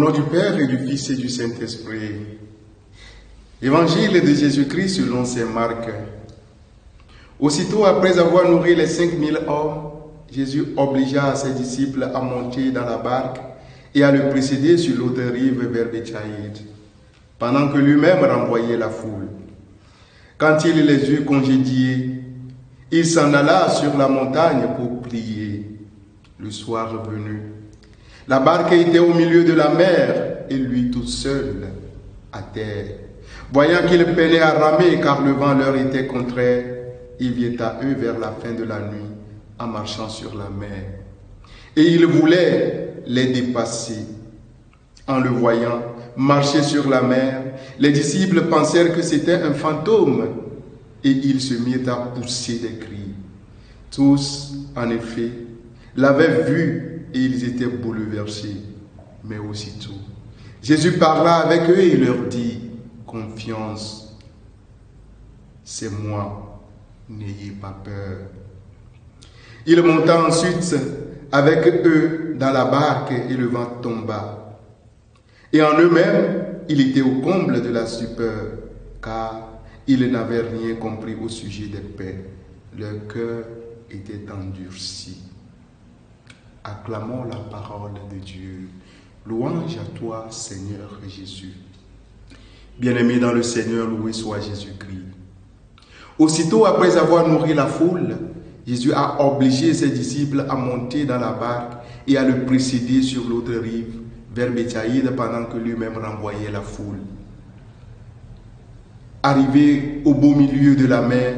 nom du Père et du Fils et du Saint-Esprit. Évangile de Jésus-Christ selon saint Marc. Aussitôt après avoir nourri les 5000 hommes, Jésus obligea ses disciples à monter dans la barque et à le précéder sur l'autre rive vers Bétsaïde, pendant que lui-même renvoyait la foule. Quand il les eut congédiés, il s'en alla sur la montagne pour prier. Le soir venu, la barque était au milieu de la mer et lui tout seul à terre. Voyant qu'il peinait à ramer car le vent leur était contraire, il vient à eux vers la fin de la nuit en marchant sur la mer. Et il voulait les dépasser. En le voyant marcher sur la mer, les disciples pensèrent que c'était un fantôme et ils se mirent à pousser des cris. Tous, en effet, l'avaient vu et ils étaient bouleversés. Mais aussitôt, Jésus parla avec eux et leur dit: confiance, c'est moi, n'ayez pas peur. Il monta ensuite avec eux dans la barque et le vent tomba. Et en eux-mêmes, il était au comble de la stupeur, car ils n'avaient rien compris au sujet des paix. Leur cœur était endurci. Acclamons la parole de Dieu. Louange à toi, Seigneur Jésus. Bien-aimés dans le Seigneur, loué soit Jésus-Christ. Aussitôt après avoir nourri la foule, Jésus a obligé ses disciples à monter dans la barque et à le précéder sur l'autre rive, vers Bétsaïde, pendant que lui-même renvoyait la foule. Arrivé au beau milieu de la mer,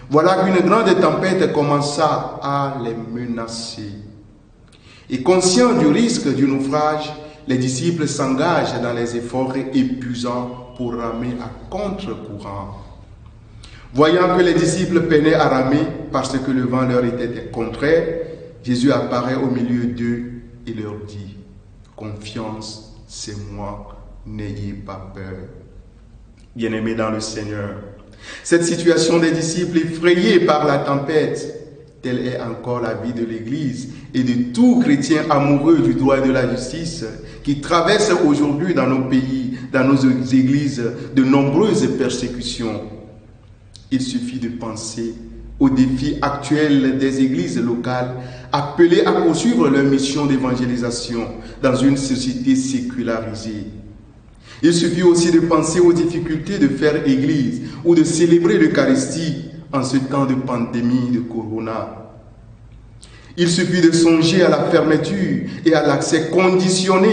voilà qu'une grande tempête commença à les menacer. Et conscients du risque du naufrage, les disciples s'engagent dans les efforts épuisants pour ramer à contre-courant. Voyant que les disciples peinaient à ramer parce que le vent leur était contraire, Jésus apparaît au milieu d'eux et leur dit: confiance, c'est moi, n'ayez pas peur. Bien-aimés dans le Seigneur, cette situation des disciples effrayés par la tempête, telle est encore la vie de l'Église et de tout chrétien amoureux du droit et de la justice qui traverse aujourd'hui dans nos pays, dans nos églises, de nombreuses persécutions. Il suffit de penser aux défis actuels des églises locales appelées à poursuivre leur mission d'évangélisation dans une société sécularisée. Il suffit aussi de penser aux difficultés de faire église ou de célébrer l'Eucharistie en ce temps de pandémie de corona. Il suffit de songer à la fermeture et à l'accès conditionné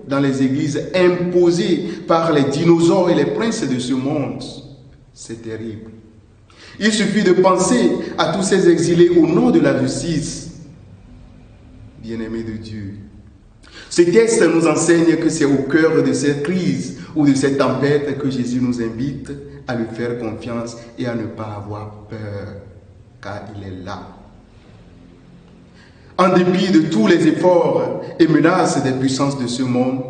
dans les églises imposées par les dinosaures et les princes de ce monde. C'est terrible. Il suffit de penser à tous ces exilés au nom de la justice. Bien-aimés de Dieu, ce texte nous enseigne que c'est au cœur de cette crise ou de cette tempête que Jésus nous invite à lui faire confiance et à ne pas avoir peur, car il est là. En dépit de tous les efforts et menaces des puissances de ce monde,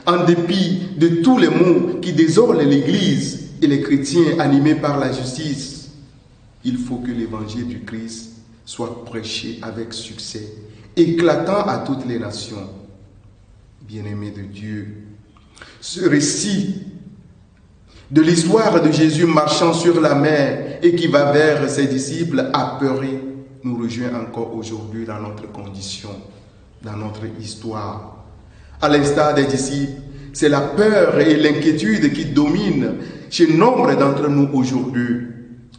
en dépit de tous les maux qui désolent l'Église et les chrétiens animés par la justice, il faut que l'évangile du Christ soit prêché avec succès, éclatant à toutes les nations. Bien-aimés de Dieu, ce récit de l'histoire de Jésus marchant sur la mer et qui va vers ses disciples apeurés nous rejoint encore aujourd'hui dans notre condition, dans notre histoire. À l'instar des disciples, c'est la peur et l'inquiétude qui dominent chez nombre d'entre nous aujourd'hui.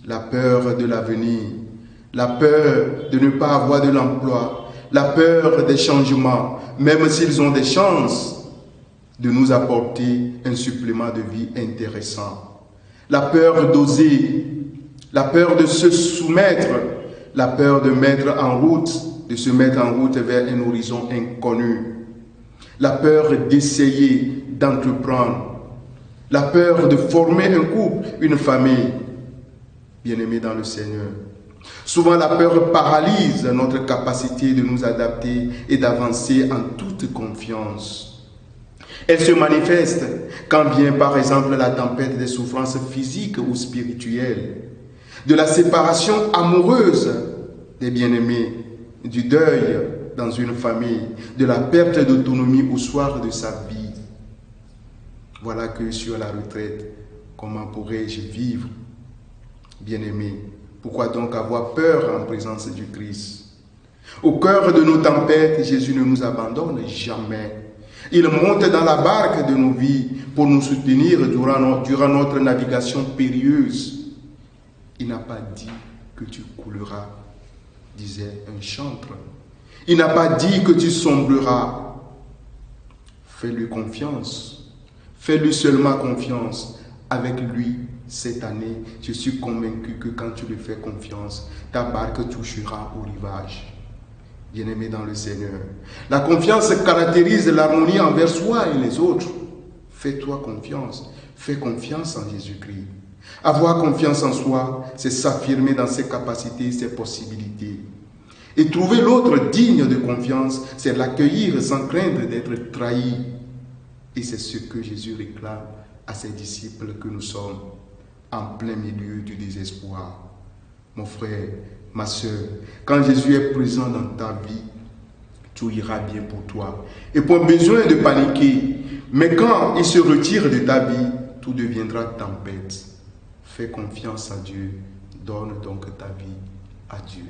La peur de l'avenir, la peur de ne pas avoir de l'emploi, la peur des changements, même s'ils ont des chances de nous apporter un supplément de vie intéressant. La peur d'oser, la peur de se soumettre, la peur de mettre en route, de se mettre en route vers un horizon inconnu. La peur d'essayer, d'entreprendre. La peur de former un couple, une famille. Bien-aimés dans le Seigneur, souvent la peur paralyse notre capacité de nous adapter et d'avancer en toute confiance. Elle se manifeste quand vient par exemple la tempête des souffrances physiques ou spirituelles, de la séparation amoureuse des bien-aimés, du deuil dans une famille, de la perte d'autonomie au soir de sa vie. Voilà que sur la retraite, comment pourrais-je vivre? Bien-aimé, pourquoi donc avoir peur en présence du Christ? Au cœur de nos tempêtes, Jésus ne nous abandonne jamais. Il monte dans la barque de nos vies pour nous soutenir durant notre navigation périlleuse. Il n'a pas dit que tu couleras, disait un chantre. Il n'a pas dit que tu sombreras. Fais-lui confiance. Fais-lui seulement confiance. Avec lui, cette année, je suis convaincu que quand tu lui fais confiance, ta barque touchera au rivage. Bien-aimé dans le Seigneur, la confiance caractérise l'harmonie envers soi et les autres. Fais-toi confiance. Fais confiance en Jésus-Christ. Avoir confiance en soi, c'est s'affirmer dans ses capacités, ses possibilités. Et trouver l'autre digne de confiance, c'est l'accueillir sans craindre d'être trahi. Et c'est ce que Jésus réclame à ses disciples que nous sommes en plein milieu du désespoir. Mon frère, ma soeur, quand Jésus est présent dans ta vie, tout ira bien pour toi. Et pas besoin de paniquer. Mais quand il se retire de ta vie, tout deviendra tempête. Fais confiance à Dieu. Donne donc ta vie à Dieu.